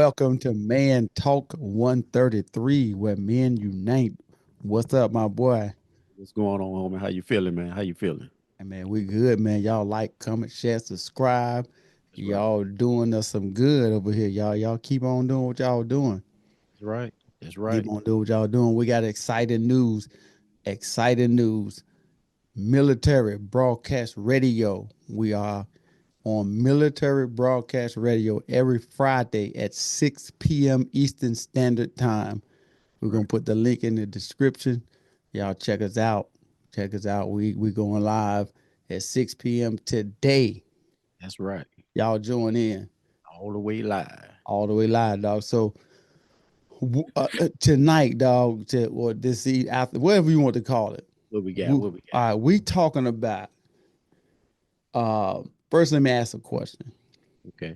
Welcome to Man Talk 133, where men unite. What's up, my boy? What's going on, homie? How you feeling, man? How you feeling? Hey, man, we good, man. Y'all like, comment, share, subscribe. That's right. Y'all doing us some good over here, y'all. Y'all keep on doing what y'all doing. That's right. That's Keep right. on doing what y'all doing. We got exciting news. Exciting news. Military Broadcast Radio. We are on Military Broadcast Radio every Friday at 6 p.m. Eastern Standard Time. We're gonna Right. put the link in the description. Y'all check us out. Check us out. We going live at 6 p.m. today. That's right. Y'all join in All the way live. all the way live, dog. So tonight, dog, or after whatever you want to call it. What we got? We, What we got? all right, we talking about. First, let me ask a question. Okay.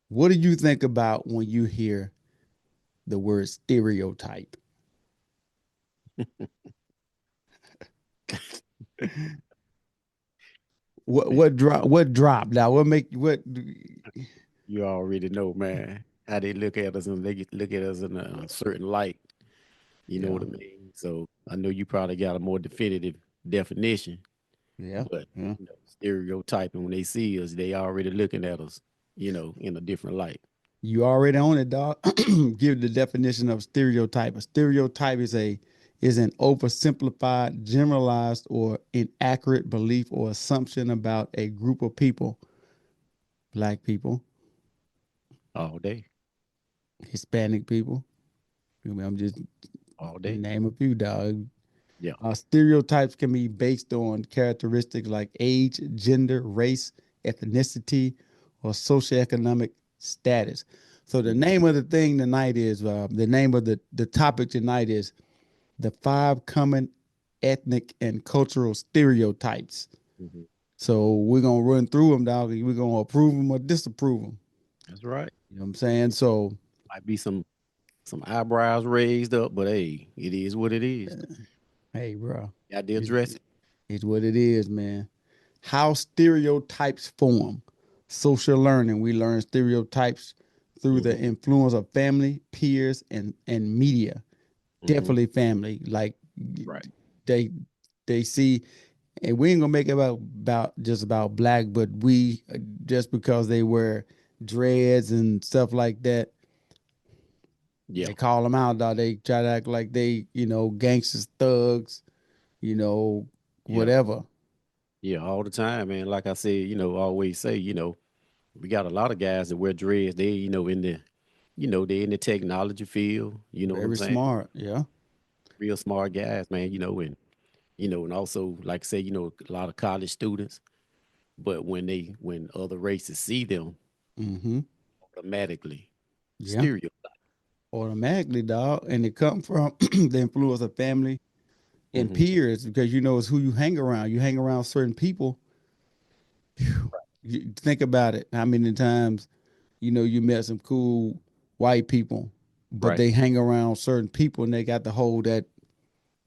What do you think about when you hear the word stereotype? What Man, what drop? What drop? Now, what make what? you already know, man, how they look at us and look at us in a certain light. You know what Yeah, I mean? So I know you probably got a more definitive definition, yeah, but yeah. stereotyping when they see us, they already looking at us, in a different light. You already own it, dog. Give the definition of stereotype. A stereotype is an oversimplified, generalized, or inaccurate belief or assumption about a group of people. Black people, All day. Hispanic people. I mean, I'm just All day. name a few, dog. Yeah. Stereotypes can be based on characteristics like age, gender, race, ethnicity, or socioeconomic status. So the Hmm. name of the thing tonight is the name of the topic tonight is the 5 common ethnic and cultural stereotypes. Hmm. So we're gonna run through them, dog. We're gonna approve them or disapprove them. That's right. You know what I'm saying? So Might be some eyebrows raised up, but hey, it is what it is. hey, bro, Got to it's, address it. it's what it is, man. How stereotypes form. Social learning. We learn stereotypes through the Hmm. influence of family, peers, and media. Hmm. Definitely family. Like Right. they they see, and we ain't gonna make it about just about black, but we just because they wear dreads and stuff like that, Yeah. they call them out. Dog. They try to act like they, gangsters, thugs, you know, Yeah. whatever. Yeah. All the time, man. Like I said, always say, we got a lot of guys that wear dreads. They, they're in the technology field. You know what I'm Very saying? smart. Yeah. Real smart guys, man. And also, like I say, a lot of college students. But when other races see them, Mm-hmm. automatically Yeah. stereotype. Automatically, dog. And it come from the influence of family and Hmm. peers because it's who you hang around. You hang around certain people. You think about it. How many times, you met some cool white people, but Right. they hang around certain people and they got to hold that,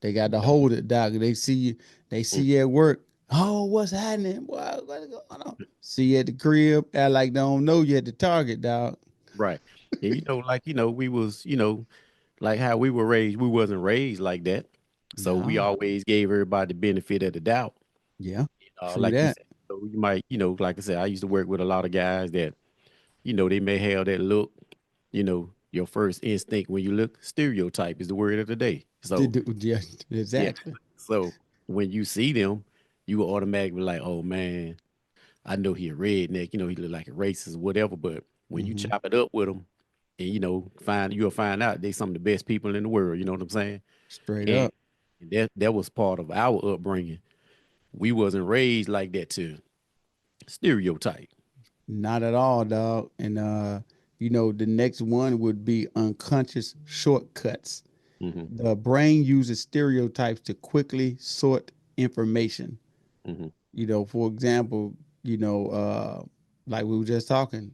they got to Yeah. hold it, dog. They see Mm. you at work. Oh, what's happening? What's going on? See you at the crib, act like they don't know you at the Target, dog. Right. And we was, like how we were raised, we wasn't raised like that. So we No. always gave everybody the benefit of the doubt. Yeah. True Like you that. said, so you might, like I said, I used to work with a lot of guys that, they may have that look, your first instinct when you look, stereotype is the word of the day. So Yeah, yeah. exactly. So when you see them, you will automatically be like, oh man, I know he a redneck, he look like a racist or whatever. But when you Hmm. chop it up with them, and you'll find out they some of the best people in the world. You know what I'm saying? Straight And up. that was part of our upbringing. We wasn't raised like that to stereotype. Not at all, dog. And the next one would be unconscious shortcuts. Hmm. The brain uses stereotypes to quickly sort information. Hmm. For example, like we were just talking,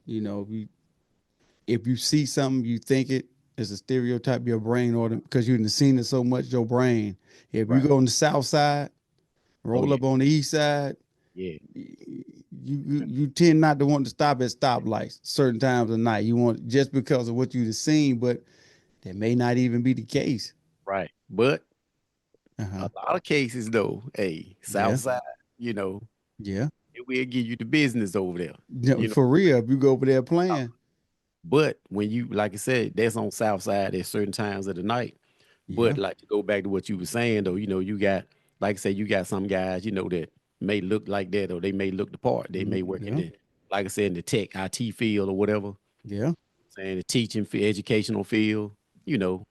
if you see something, you think it is a stereotype, your brain order because you've seen it so much, your brain. If you Right. go on the south side, Oh roll yeah. up on the east side, Yeah. you tend not to want to stop at stoplights certain times of night. You want just because of what you've seen, but that may not even be the case. Right. But Uh-huh. a lot of cases though, hey, Yeah. South Side, you know, Yeah. it will give you the business over there. Yeah, You know, for real, if you go over there playing. but when you, like I said, that's on South Side at certain times of the night. Yeah. But like to go back to what you were saying though, you got, like I said, you got some guys, that may look like that, or they may look the part. They may work in Yeah. the, like I said, in the tech IT field or whatever, Yeah. saying the teaching educational field,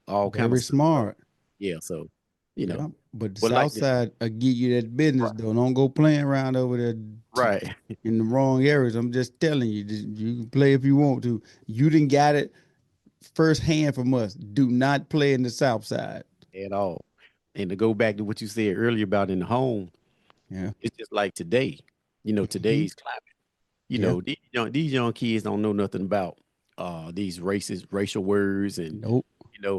all kind of Very stuff. So, smart. yeah, so you Yeah. know, But the but like South this, Side give you that business right, though. Don't go playing around over there right, in the wrong areas. I'm just telling you, you can play if you want to. You didn't got it firsthand from us. Do not play in the South Side. at all. And to go back to what you said earlier about in the home, Yeah. it's just like today, Hmm. today's climate. Yeah. These young kids don't know nothing about these racial words, and Nope.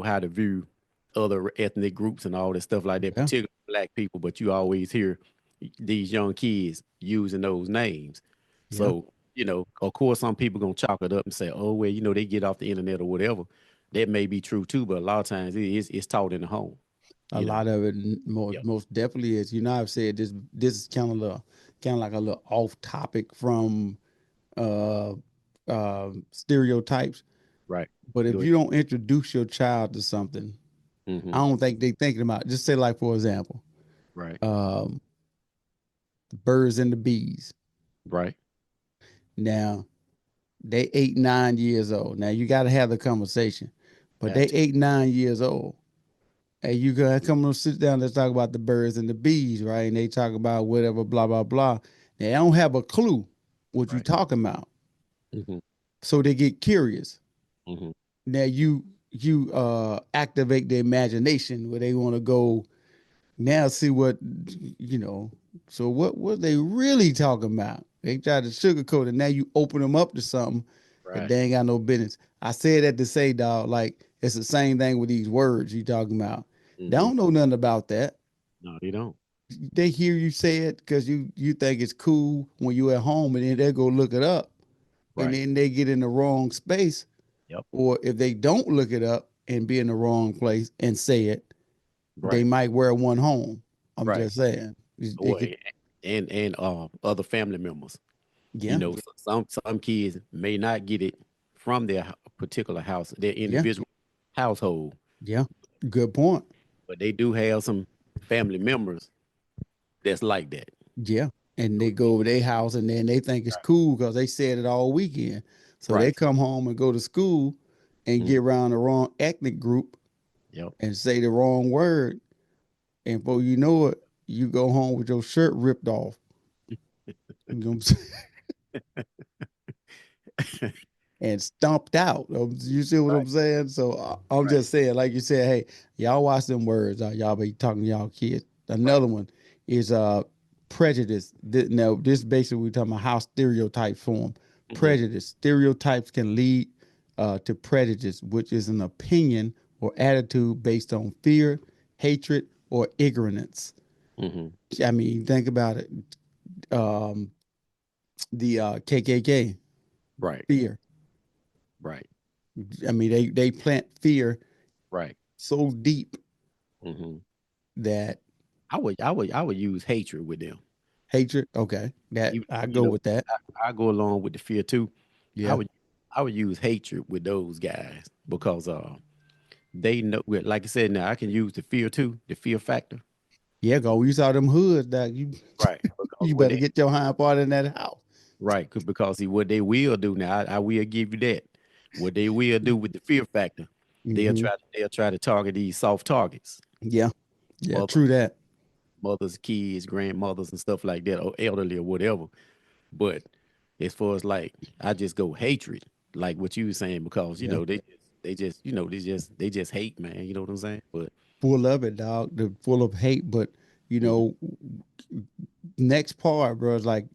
how to view other ethnic groups and all that stuff like that, Yeah. particularly black people. But you always hear these young kids using those names. Yeah. So, of course, some people gonna chalk it up and say, "Oh, well, they get off the internet or whatever." That may be true too, but a lot of times it's taught in the home. A You know. lot of it Yep. most definitely is. I've said this is kind of like a little off topic from uh stereotypes. Right. But Go if ahead. you don't introduce your child to something, I Hmm. don't think they thinking about it. Just say like for example, Right. um birds and the bees. Right. Now they 8, 9 years old. Now you got to have the conversation, but they Have to. 8, 9 years old. And you gotta come and sit down. Let's talk about the birds and the bees, right? And they talk about whatever, blah blah blah. They don't have a clue what you Right. talking about, Hmm. so they get curious. Hmm. Now you activate their imagination where they want to go now see what you know. So what they really talking about? They try to sugarcoat it. Now you open them up to something that Right. they ain't got no business. I said that to say, dog, like it's the same thing with these words you talking about. They Hmm. don't know nothing about that. No, they don't. They hear you say it because you think it's cool when you at home, and then they go look it up, and Right. then they get in the wrong space. Yep. Or if they don't look it up and be in the wrong place and say it, they Right. might wear one home. I'm Right. just saying. It Or could, and other family members. yeah, Some kids may not get it from their particular house, their yeah, individual household, yeah. Good point. but they do have some family members that's like that. Yeah. And they go over their house and then they think it's cool because they said it all weekend. So they Right. come home and go to school and get Mm. around the wrong ethnic group Yep. and say the wrong word. And before you know it, you go home with your shirt ripped off. You know what I'm saying? And stomped out. You see what Right. I'm saying? So I'm Right. just saying, like you said, hey, y'all watch them words. Y'all be talking to y'all kids. Right. Another one is prejudice. Now, this basically we talking about how stereotypes form. Hmm. Prejudice. Stereotypes can lead to prejudice, which is an opinion or attitude based on fear, hatred, or ignorance. Hmm. I mean, think about it. Um, the KKK, Right. fear. Right. I mean, they plant fear Right. so deep Hmm. that I would use hatred with them. hatred. Okay, that Even, I go with that. I go along with the fear too. I Yeah, would I would use hatred with those guys because they know, well, like I said, now I can use the fear too, the fear factor. yeah. Go. You saw them hoods that you Right. Because you what better they get your hind part in that house. right, because see what they will do now, I will give you that. What they will do with the fear factor, Hmm. they'll try to target these soft targets, Yeah, yeah. mothers, True that. mothers, kids, grandmothers, and stuff like that, or elderly or whatever. But as far as like, I just go hatred, like what you were saying, because Yeah, they just hate, man. You know what I'm saying? But full of it, dog. They're full of hate, but you mhm, know, next part, bro, is like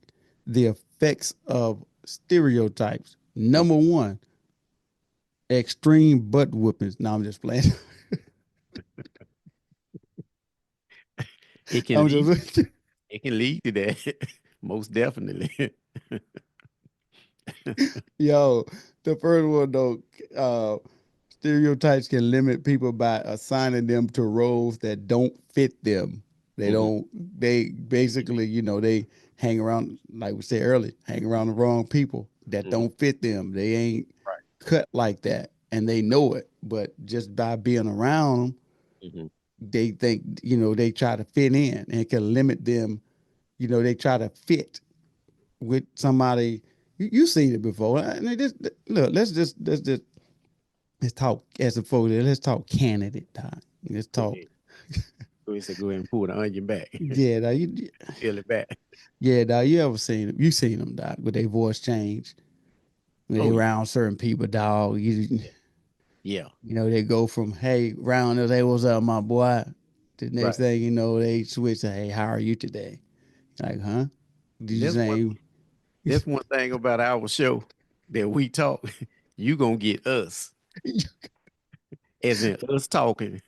the effects of stereotypes. mhm. Number one, extreme butt whoopings. No, I'm just playing. it can I'm lead just it can lead to that, most definitely. Yo, the first one though, uh, stereotypes can limit people by assigning them to roles that don't fit them. They Hmm. don't. They basically, they hang around, like we said earlier, hang around the wrong people that Hmm. don't fit them. They ain't Right. cut like that, and they know it. But just by being around them, Hmm. they think, they try to fit in, and it can limit them. They try to fit with somebody. You seen it before. And they just look. Let's talk as a folks. Let's talk candidate time. Let's Go talk. ahead. Go ahead and pull the onion back. Yeah, now Peel it back. you ever seen them? You seen them, dog, with their voice change when they Oh yeah. around certain people, dog. Yeah. They go from hey round us, hey, what's up, my boy? The next Right. thing you know, they switch to hey, how are you today? Like, huh? Did And you say that's one thing about our show that we talk. You gonna get us, as in us talking.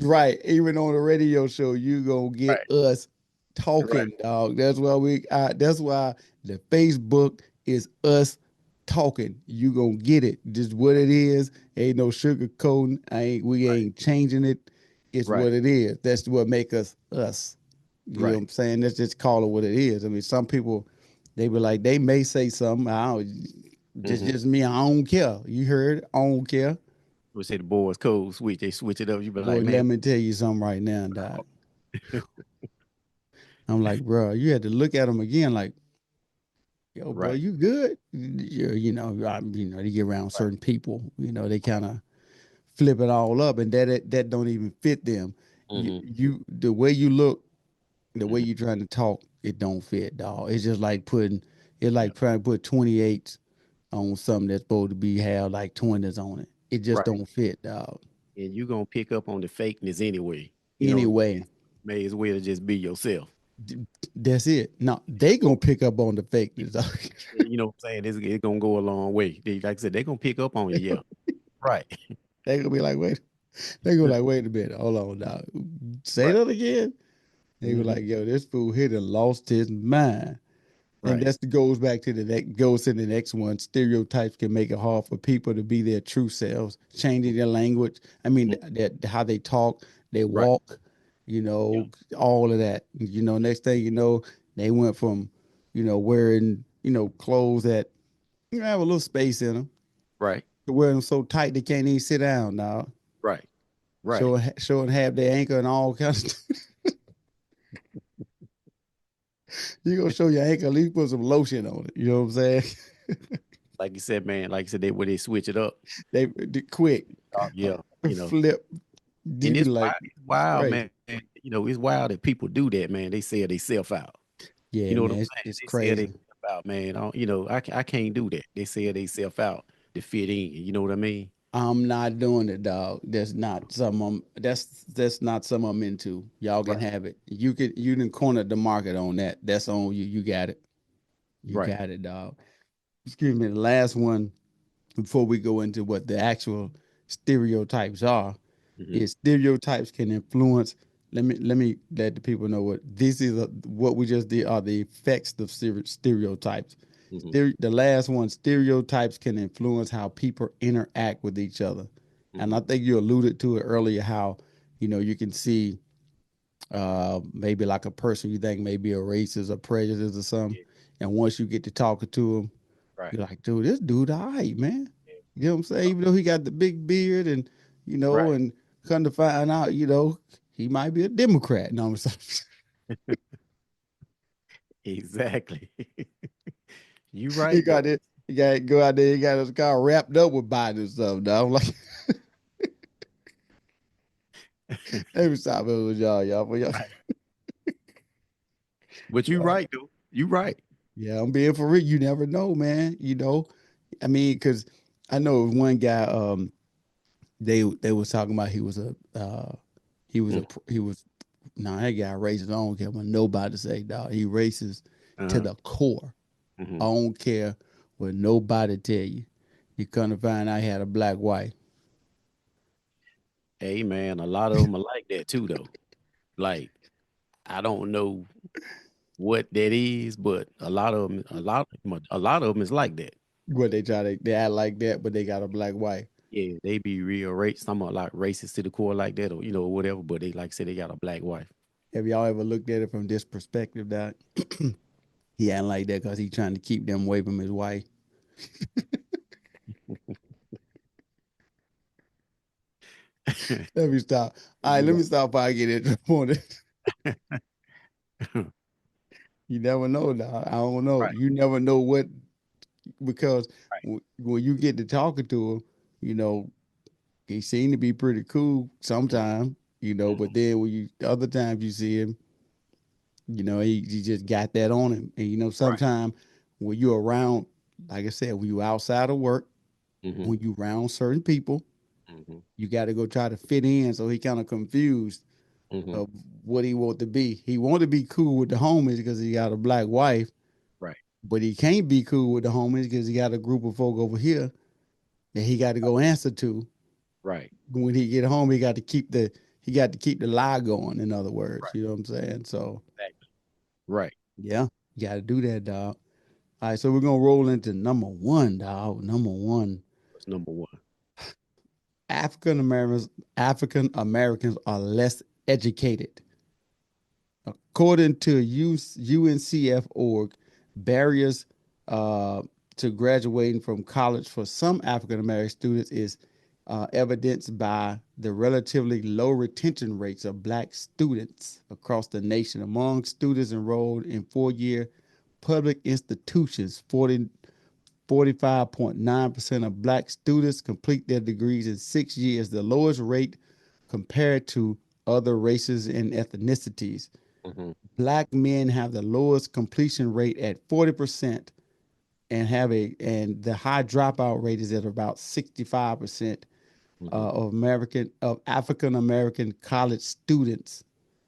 Right? Even on the radio show, you gonna get Right. us Right. talking, dog. That's why That's why the Facebook is us talking. You gonna get it. Just what it is. Ain't no sugarcoating. We Right. ain't changing it. It's Right. what it is. That's what make us us. You know what Right. I'm saying? Let's just call it what it is. I mean, some people, they be like, they may say something. I don't, Mm-hmm. just me. I don't care. You heard? I don't care. We say the boys code switch. They switch it up. You be Boy, like, man. let me tell you something right now, Doc. I'm like, bro, you had to look at them again, like, yo, bro, Right. you good? They get around Right. certain people, they kind of flip it all up, and that don't even fit them. Mm-hmm. The way you look, the way Mm-hmm. you trying to talk, it don't fit, dog. It's just like Yeah. trying to put 28s on something that's supposed to be have like 20s on it. It just Right. don't fit, dog. And you gonna pick up on the fakeness anyway. You know, Anyway, may as well just be yourself. that's it. Now they gonna pick up on the fakeness, dog. You know what I'm saying? It's gonna go a long way. Like I said, they're gonna pick up on you. Yeah. Right. They gonna be like, wait. They go like, wait a minute, hold on, dog. Say Right. that again. They were Hmm. like, yo, this fool here done lost his mind. And Right. goes back to goes to the next one. Stereotypes can make it hard for people to be their true selves, changing their language. I mean, Mhm. how they talk, they Right. walk, Yeah. all of that. Next thing you know, they went from, wearing, clothes that have a little space in them Right. to wearing them so tight they can't even sit down now. Right. Right. Showing half their ankle and all kinds of You gonna show your ankle, at least put some lotion on it. You know what I'm saying? Like you said, man. Like you said, they when they switch it up. They quick Yeah. You know. flip. You And be like, it's wild, crazy. man. You know, it's wild that people do that, man. They sell they self out. You Yeah, know what I'm man, saying? it's They sell they crazy. self out, man. I can't do that. They sell they self out to fit in. You know what I mean? I'm not doing it, dog. That's not something I'm into. Y'all can Right. have it. You can corner the market on that. That's on you. You got it. You Right. got it, dog. Excuse me. The last one before we go into what the actual stereotypes are Hmm. is stereotypes can influence. Let me let the people know what this is. What we just did are the effects of stereotypes. Hmm. The last one, stereotypes can influence how people interact with each other, and Hmm. I think you alluded to it earlier. How you can see maybe like a person you think may be a racist or prejudiced or something, Yeah. and once you get to talking to them, Right. you're like, dude, this dude, all right, man. Yeah. You know what I'm saying? Even though he got the big beard and, Right. and come to find out, he might be a Democrat. No, I'm sorry. Exactly. You He right got though. it. He got to go out there. He got his car wrapped up with Biden and stuff. Now I'm like, let me stop it with y'all. For y'all. Right. But you right though. You right. Yeah, I'm being for real. You never know, man. I mean, because I know one guy. They was talking about Mm. he was nah, that guy racist. I don't care what nobody say, dog. He racist to Uh-huh. the core. I Hmm. don't care what nobody tell you. You come to find out he had a black wife. Hey man, a lot of them are like that too though. Like I don't know. what that is, but a lot of them is like that. What they try to they act like that, but they got a black wife. Yeah, they be real some are like racist to the core like that, or whatever. But they like say they got a black wife. Have y'all ever looked at it from this perspective that he ain't like that because he trying to keep them away from his wife? Let me stop. All right, let Right, me stop before I get into on it. You never know, dog. I don't know. right, You never know what because right. when you get to talking to him, you know, he seemed to be pretty cool Mhm, sometimes, mhm. but then when you other times you see him, he just got that on him. And Right. sometimes when you're around, like I said, when you outside of work, Mhm, when you around certain people, mhm, you got to go try to fit in. So he kind of confused mhm. of what he want to be. He want to be cool with the homies because he got a black wife, Right, but he can't be cool with the homies because he got a group of folk over here that he got to go answer to. right, When he get home, he got to keep the lie going. In other words, right. you know what I'm saying? So Exactly. Right. yeah, you got to do that, dog. All right, so we're gonna roll into number one, dog. Number one, That's number one. African Americans. African Americans are less educated. According to UNCF.org, barriers uh, to graduating from college for some African American students is evidenced by the relatively low retention rates of black students across the nation. Among students enrolled in four-year public institutions, 45.9% of black students complete their degrees in 6 years, the lowest rate compared to other races and ethnicities. Mhm, Black men have the lowest completion rate at 40% and the high dropout rate is at about 65% mhm, of African American college students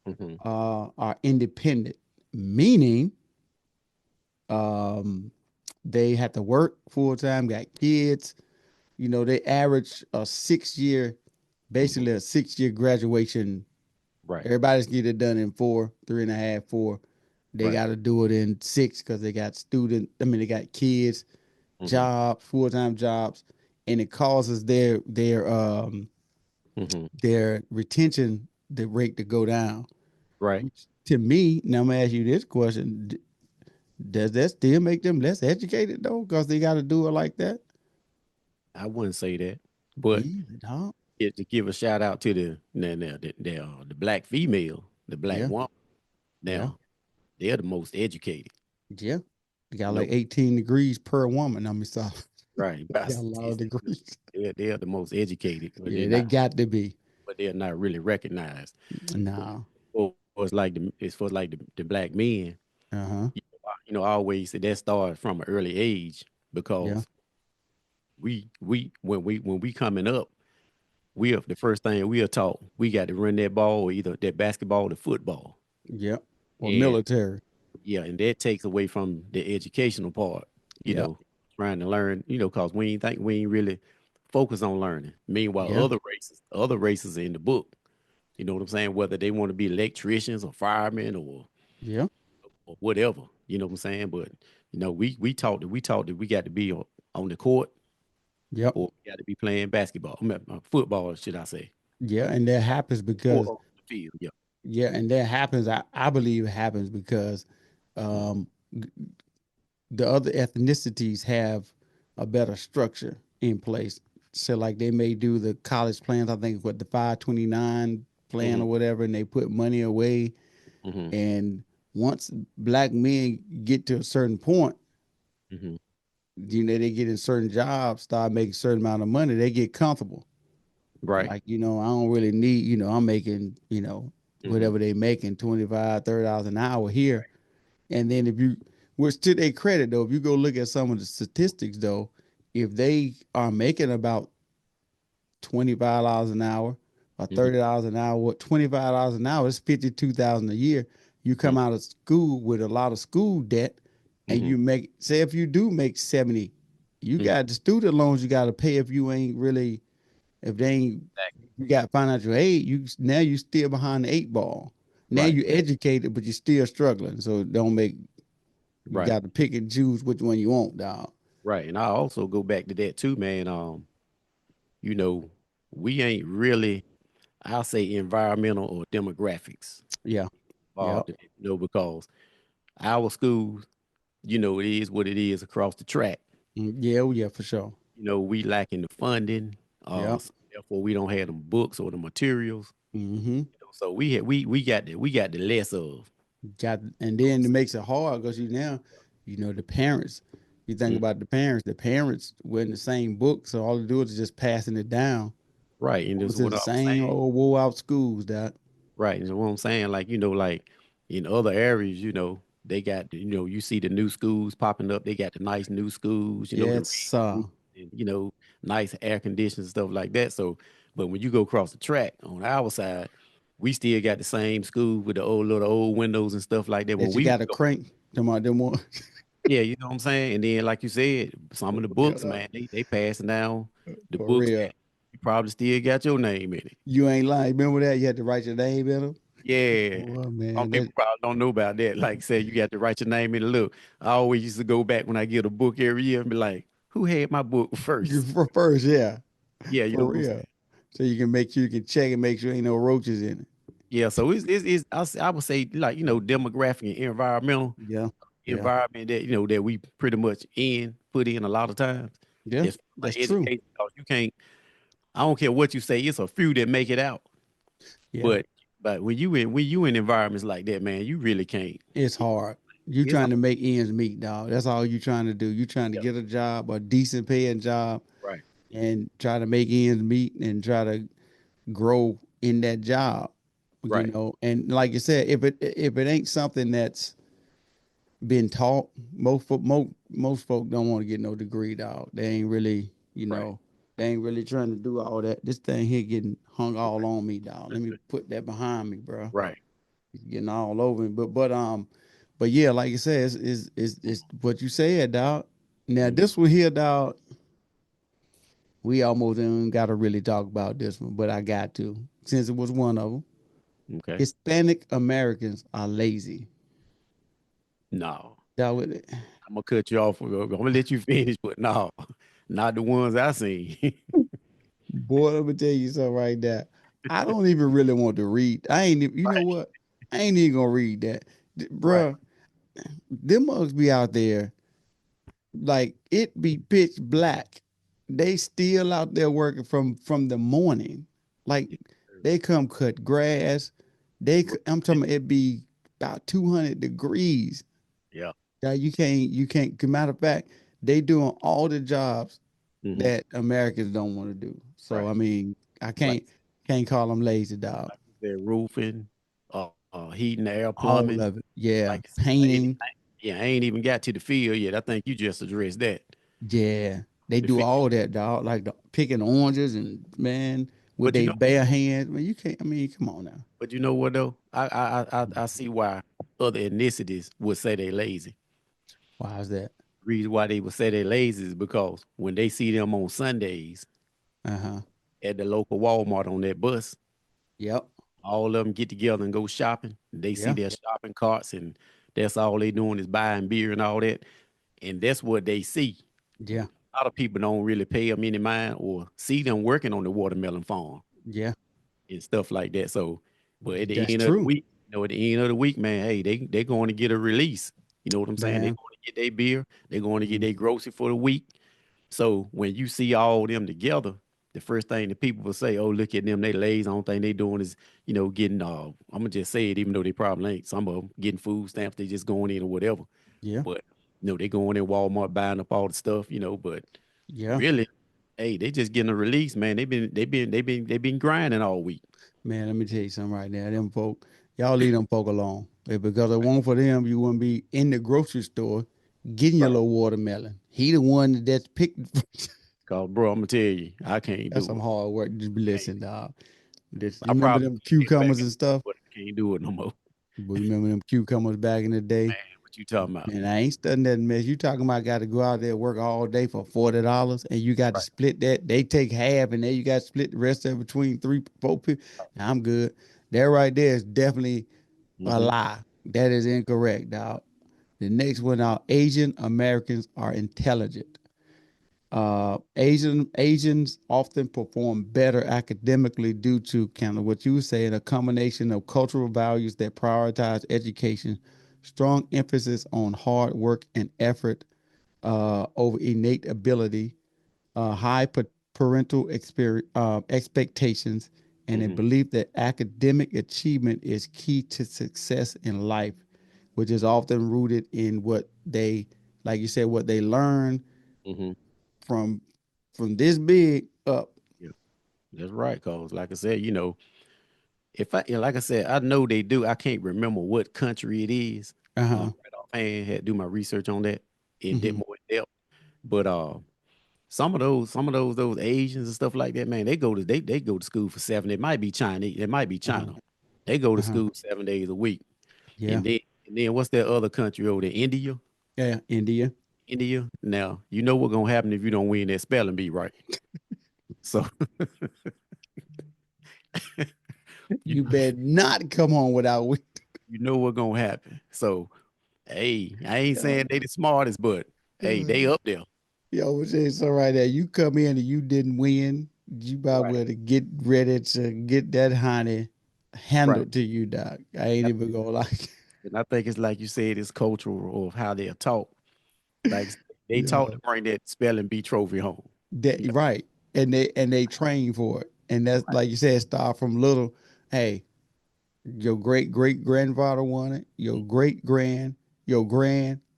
mhm. are independent, meaning um, they have to work full time, got kids. They average Mhm. basically a 6 year graduation. Right, Everybody's get it done in four, three and a half, four. They right. got to do it in six because they got they got kids, Mhm, jobs, full time jobs, and it causes mhm. their retention the rate to go down. Right. Which to me, now I'm gonna ask you this question: does that still make them less educated though? Because they got to do it like that? I wouldn't say that, but Really, dog? to give a shout out to the black female, the black Yeah, woman. yeah, Now they're the most educated. yeah. You got You know, like 18 degrees per woman. I mean, so right? By got a lot of statistics, degrees. they're the most educated, Yeah, they got to be. but they're not really recognized. But Nah. as far as like the black men, Uh huh. I always say that started from an early age Yeah. because when we coming up, we are the first thing we are taught we got to run that ball, either that basketball or football, Yep. Or and military. yeah, and that takes away from the educational part, you Yep. know, trying to learn, cause we ain't really focus on learning. Meanwhile, Yeah. other races are in the book. You know what I'm saying? Whether they want to be electricians or firemen Yeah. or whatever. You know what I'm saying? But we taught that we got to be on the court Yep. or we got to be playing basketball, football, should I say? Yeah. And that happens Or because on the field. Yeah. yeah, and that happens. I believe it happens because Mhm. um the other ethnicities have a better structure in place. So like they may do the college plans, I think what the 529 plan Mhm. or whatever, and they put money away. Mhm. And once black men get to a certain point, Mhm. they get in certain jobs, start making a certain amount of money, they get comfortable. Right. Like, I don't really need, I'm making, Mhm. whatever they making, 25, $30 an hour here. And then which to their credit though, if you go look at some of the statistics though, if they are making about $25 an hour or Mhm. $30 an hour, what $25 an hour is 52,000 a year. You come Mhm. out of school with a lot of school debt and Mhm. you make, say if you do make 70, you Mhm. got the student loans you got to pay if you ain't really, if they ain't, Exactly. you got financial aid, you still behind the eight ball. Now Right. you educated, but you're still struggling. So don't make you Right. got to pick and choose which one you want, dog. Right. And I also go back to that too, man. You know, we ain't really, I'll say, environmental or demographics Yeah. Yeah. involved in it, because our schools, it is what it is across the track. Yeah, oh, yeah, for sure. We lacking the funding. Yeah. So therefore we don't have them books or the materials. Mm-hmm. So we got the less of. Got and You know what then I'm it saying? makes it hard because the parents. You think Mm, about the parents. The parents were in the same book, so all they do is just passing it down. right. And this Going is to what the I was same saying. old wore out schools, that. Right. And what I'm saying, like, like in other areas, they got, you see the new schools popping up. They got the nice new schools, the Yes, red roof and, nice air conditioning stuff like that. So, but when you go across the track on our side, we still got the same school with the old windows and stuff like that. When that you we got to go, crank. Them out them one. yeah, you know what I'm saying? And then, like you said, some For of the real, books, dog. man, they passing down the For books that real. you probably still got your name in it. You ain't lying. Remember that? You had to write your name in them? Yeah. Oh Some man, that people probably don't know about that. Like say you got to write your name in the look. I always used to go back when I get a book every year and be like, who had my book first? for first, yeah. Yeah, you know For what I'm real. saying? So you can make sure you can check and make sure ain't no roaches in it. Yeah, so it's I would say like, demographic and environmental Yeah. Yeah. environment that that we pretty much put in a lot of times. Yeah. It's like That's true. education because you can't I don't care what you say, it's a few that make it out. Yeah. But when you in environments like that, man, you really can't. It's hard. You It's trying hard. to make ends meet, dog. That's all you trying to do. You trying to Yeah, get a job, a decent paying job, right, and try to make ends meet and try to grow in that job. right, And like you said, if it ain't something that's been taught, most folk don't want to get no degree, dog. They ain't really, right, they ain't really trying to do all that. This thing here getting hung all right, on me, dog. Let me put that behind me, bro. right. It's getting all over me. But yeah, like you said, it's what you said, dog. Now Mhm. this one here, dog, we almost ain't got to really talk about this one, but I got to since it was one of them. Okay. Hispanic Americans are lazy. No, That with it. I'm gonna cut you off. I'm gonna let you finish, but no, not the ones I seen. Boy, let me tell you something right now. I don't even really want to read. I ain't even, you know Right, what? I ain't even gonna read that. right. Bruh, them mugs be out there like it be pitch black. They still out there working from the morning. Like Yes, sir. they come cut grass. Right. I'm talking about it be about 200 degrees. Yeah. That you can't. Matter of fact, they doing all the jobs Hmm. that Americans don't want to do. So Right. I mean, I Like can't call them lazy, dog. like you said, roofing, heating, air, All plumbing. of it, yeah. Like you said, Painting, yeah, I ain't even got to the field yet. I think you just addressed that. yeah. They The do field. all that, dog. Like picking oranges and man with But you their know, bare hands. Man, you can't. I mean, come on now. but you know what though? I see why other ethnicities would say they lazy. Why is that? Reason why they would say they lazy is because when they see them on Sundays Uh huh. at the local Walmart on that bus, Yep. all of them get together and go shopping. They see Yeah. their shopping carts, and that's all they doing is buying beer and all that. And that's what they see. Yeah. A lot of people don't really pay them any mind or see them working on the watermelon farm Yeah. and stuff like that. So, but at the That's end of the true, week, at the end of the week, man, hey, they're going to get a release. You know what I'm saying? They're man. going to get their beer. They're going to get Mm, their grocery for the week. So when you see all them together, the first thing that people will say, "Oh, look at them, they lazy. Only thing they doing is, getting. I'm gonna just say it, even though they probably ain't. Some of them getting food stamps. They just going in or whatever. yeah. But they going in Walmart buying up all the stuff. But Yeah. really, hey, they just getting a release, man. They been grinding all week. Man, let me tell you something right now. Them folk, y'all leave them folk alone. Because it won't for them, you wouldn't be in the grocery store getting your Right. little watermelon. He the one that's picked. Cause bro, I'm gonna tell you, I can't That's do some it. hard work. Just be Can't. listen, dog. You I remember probably them get back cucumbers in, and stuff? but I can't do it no more. But remember them cucumbers back in the day? What you talking about? Man, I ain't studying that mess. You talking about got to go out there work all day for $40 and you got to Right. split that. They take half and then you got to split the rest of it between three, four people. I'm good. That right there is definitely A Mm-hmm. lie. That is incorrect, dog. The next one out, Asian Americans are intelligent. Asians often perform better academically due to kind of what you were saying, a combination of cultural values that prioritize education, strong emphasis on hard work and effort over innate ability, high parental expectations, and a Mm-hmm. belief that academic achievement is key to success in life, which is often rooted in what they, like you said, what they learn Mm-hmm. from this big up. Yeah, that's right. Cause like I said, if I like I said, I know they do. I can't remember what country it is. Uh huh. Right offhand, had to do my research on that in depth Hmm. more in depth. But some of those Asians and stuff like that, man, they go to school for 7. It might be Chinese. It might be Uh huh. China. They go Uh to huh. school 7 days a week. Yeah. And then what's that other country over there? India. Yeah. India. India. Now you know what's gonna happen if you don't win that spelling bee right. So you You better not come home without with. you know what's gonna happen. So hey, I ain't saying they the smartest, but hey, they up there. Yo, say so right there. You come in and you didn't win. You about Right. ready to get ready to get that honey Right. handled to you, doc. I ain't even gonna like. And I think it's like you said, it's cultural of how they're taught. Like they taught Yeah, to bring that spelling bee trophy home. that You know, right, and they train for it, and that's right, like you said, start from little. Hey, your great grandfather won it. Your grand,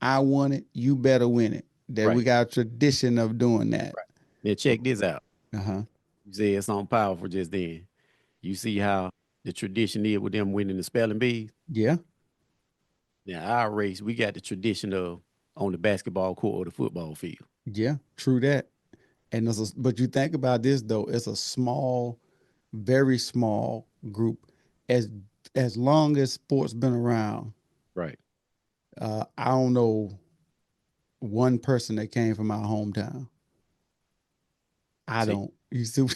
I won it. You better win it. That we right, got a tradition of doing that. right. Now check this out. Uh huh. You said something powerful just then. You see how the tradition is with them winning the spelling bees. Yeah. Now our race, we got the tradition of on the basketball court or the football field. Yeah. True that. And but you think about this though, it's a small, very small group. As long as sports been around, Right. I don't know one person that came from our hometown. I See, don't. You see,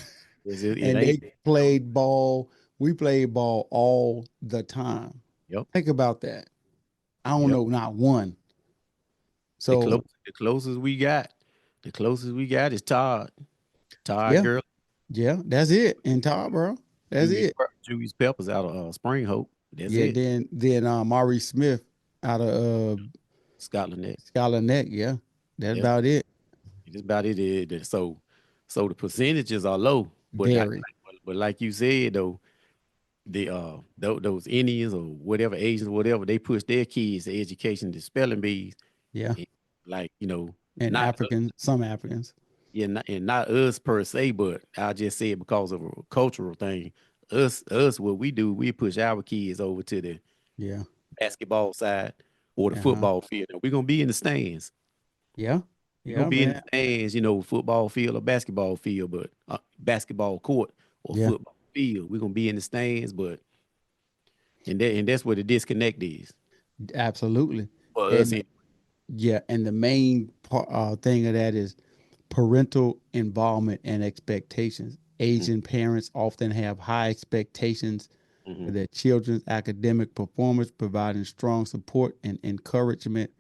it and ain't. they played ball. We played ball all the time. Yep. Think about that. I don't Yep. know not one. The close, So the closest we got, the closest we got is Todd. Todd yeah, girl, yeah, that's it. And Todd, bro, that's it. Julius Peppers out of Spring Hope. That's Yeah. it. Then Maurice Smith out of Scotland Net. Scholar Neck. Yeah, that's That's about it. that's about it. So the percentages are low, but Very. but like you said though, those Indians or whatever Asians whatever they push their kids to education to spelling bees, Yeah. and like And not some Africans. yeah, not us per se, but I just say it because of a cultural thing. Us, what we do, we push our kids over to the Yeah. basketball side or the Uh-huh. football field. We're gonna be in the stands. Yeah. We're gonna Yeah, be in the man. stands, football field or basketball field, but basketball court or Yeah. football field. We're gonna be in the stands, but and that's where the disconnect is Absolutely. for us. And yeah, and the main thing of that is parental involvement and expectations. Asian parents often have high expectations for Mm-hmm. their children's academic performance, providing strong support and encouragement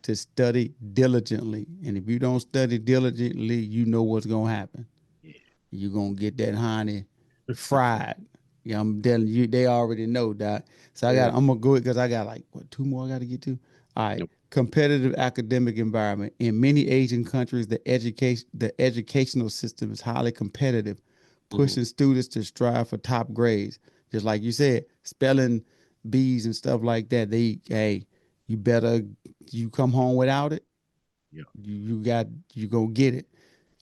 to study diligently. And if you don't study diligently, you know what's going to happen. Yeah. You're going to get that honey fried. Yeah, I'm telling you, they already know that. So Yeah. I'm gonna go because I got like what two more I got to get to. All right, Nope. competitive academic environment in many Asian countries, the educational system is highly competitive, Mm-hmm. pushing students to strive for top grades. Just like you said, spelling bees and stuff like that. Hey, you better you come home without it. Yeah. You go get it.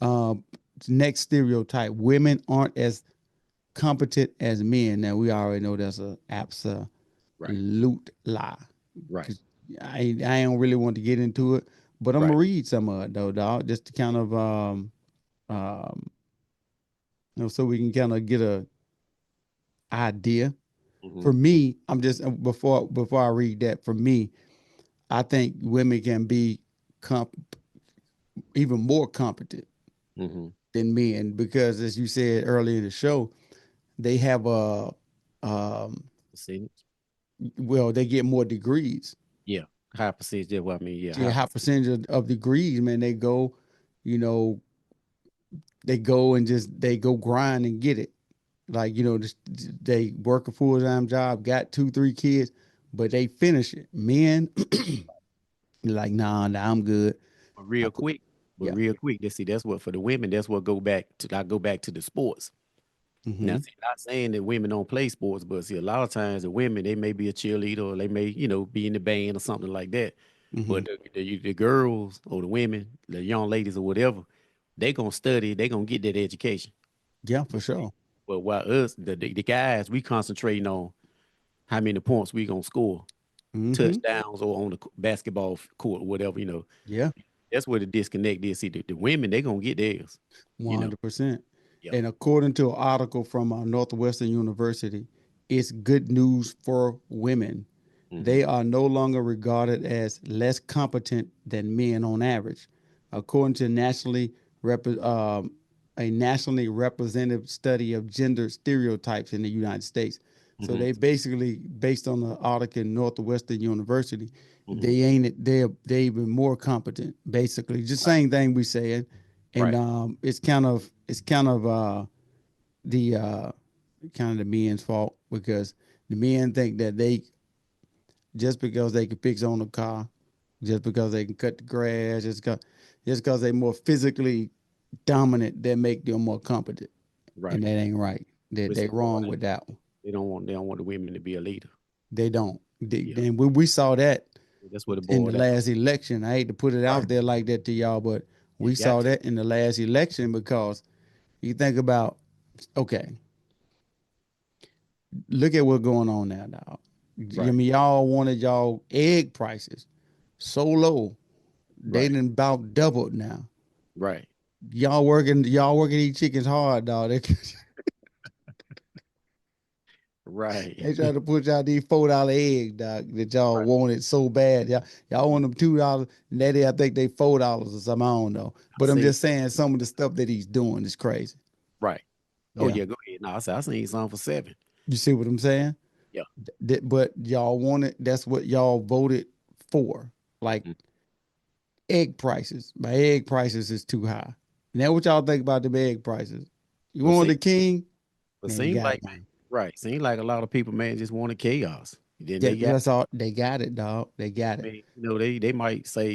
Um, Next stereotype: women aren't as competent as men. Now we already know that's a absolute Right. lie. Right. 'Cause I don't really want to get into it, but I'm gonna Right. read some of it though, dog, just to kind of um so we can kind of get a idea. Mm-hmm. For me, I'm just before I read that. For me, I think women can be even more competent Mm-hmm. than men because, as you said earlier in the show, they have a um, Percentage. Well, they get more degrees. Yeah, high percentage. That's what I mean. Yeah, Yeah, high high percentage. percentage of degrees, man. They go, you know, they go and just they go grind and get it. Like, they work a full time job, got two, three kids, but they finish it. Men, like, nah, I'm good. But I real qu- quick, but yeah. real quick. Let's see. That's what for the women. That's what go back to. I go back to the sports. Now, Mm-hmm. see, not saying that women don't play sports, but see, a lot of times the women they may be a cheerleader or they may be in the band or something like that. Mm-hmm. But the girls or the women, the young ladies or whatever, they gonna study. They gonna get that education. Yeah, for sure. But while us, the guys, we concentrating on how many points we gonna score, Mm-hmm. touchdowns or on the basketball court or whatever. Yeah. That's where the disconnect is. See, the women they gonna get theirs. You know. 100%. Yep. And according to an article from Northwestern University, it's good news for women. Hmm. They are no longer regarded as less competent than men on average, according to a nationally representative study of gender stereotypes in the United States. So Hmm. they basically, based on the article in Northwestern University, Hmm. they even more competent. Basically, just Right. same thing we saying, and Right. it's the kind of the men's fault because the men think that they just because they can fix on a car, just because they can cut the grass, just because they're more physically dominant, that make them more competent, and Right. that ain't right. But They see, more wrong than with that one. they don't want the women to be a leader. They don't. Yeah. Then we saw that That's what it in the boiled down. last election. I hate to put it Right. out there like that to y'all, but You we got saw to. that in the last election because you think about, okay, look at what's going on now, dog. I Right. mean, y'all wanted y'all egg prices so low, they Right. done about doubled now. Right. Y'all working these chickens hard, dog. They, Right. they try to put y'all these $4 egg, dog, that y'all Right. wanted so bad. Y'all want them $2. And that I think they $4 or something. I don't know. I But I'm seen just saying some of the stuff that he's doing is crazy. right. Oh Yeah. yeah, go ahead. No, I seen some for 7. You see what I'm saying? Yeah. But y'all wanted, that's what y'all voted for. Like Mm. egg prices. My egg prices is too high. Now what y'all think about the egg prices? You But want see, the king? but Now you seems got like it, man. right. Seems like a lot of people, man, just wanted chaos. Then Yeah, they got that's all. They got it, dog. They got I it. mean, they might say,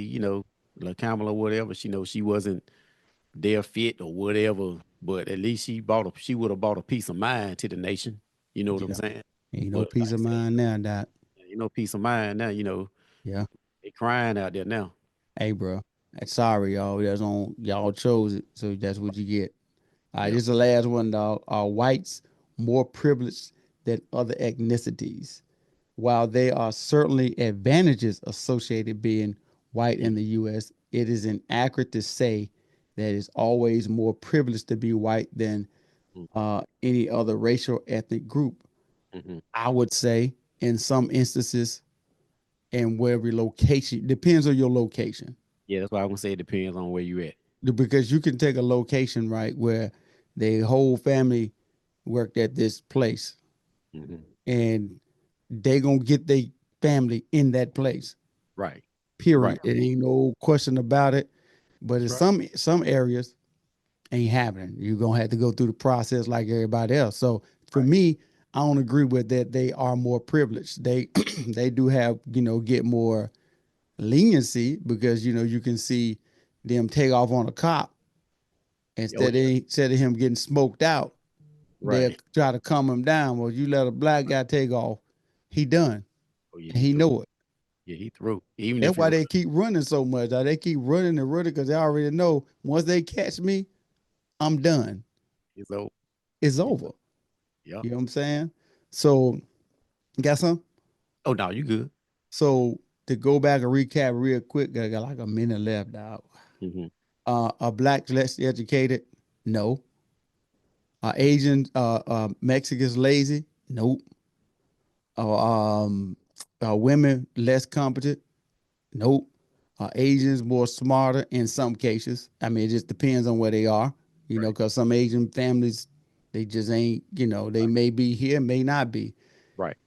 like Kamala or whatever, she wasn't their fit or whatever, but at least she would have bought a piece of mind to the nation. You know what I'm Yeah. saying? Ain't no But peace like I of said, mind now, doc. peace of mind now, Yeah. they crying out there now. Hey, bro. Sorry, y'all. That's on y'all chose it, so that's what you get. All right, Yeah. this is the last one, dog. Are whites more privileged than other ethnicities? While there are certainly advantages associated being white Mm, in the U.S., it is inaccurate to say that it's always more privileged to be white than mm, any other racial ethnic group. mhm. I would say in some instances, and wherever location depends on your location, Yeah, that's why I'm gonna say it depends on where you at. because you can take a location right where the whole family worked at this place Hmm. and they gonna get their family in that place. Right. Right. Period. It ain't no question about it. But in That's right. some areas ain't happening. You're gonna have to go through the process like everybody else. So for Right. me, I don't agree with that. They are more privileged. They they do have, get more leniency because you can see them take off on a cop Oh yeah. instead of him getting smoked out. They'll Right. try to calm him down. Well, you let a black guy take off, he done, Oh yeah, and he he threw. know it. Yeah, he threw. Even That's if it why run. they keep running so much. They keep running and running because they already know once they catch me, I'm done. It's over. It's Yeah. over. Yeah. You know what I'm saying? So, got some? Oh no, you good. So to go back and recap real quick, I got like a minute left out. Hmm. Are blacks less educated? No. Are Asians, Mexicans lazy? Nope. Are women less competent? Nope. Are Asians more smarter in some cases? I mean, it just depends on where they are, Right. because some Asian families, they just ain't, they Right. may be here, may not be. Right.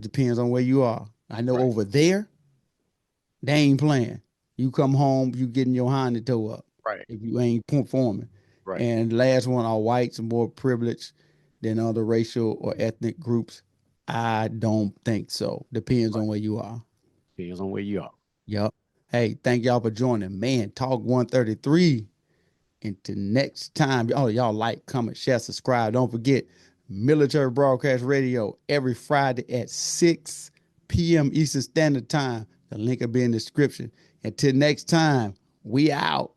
Depends on where you are. I know Right. over there, they ain't playing. You come home, you getting your Honda toe up Right. if you ain't performing. Right. And the last one are whites and more privileged than other racial or ethnic groups. I don't think so. Depends Right. on where you are. Depends on where you are. Yep. Hey, thank y'all for joining. Man, Talk 133. Until next time. Oh, y'all like, comment, share, subscribe. Don't forget, Military Broadcast Radio every Friday at 6 p.m. Eastern Standard Time. The link will be in the description. Until next time, we out.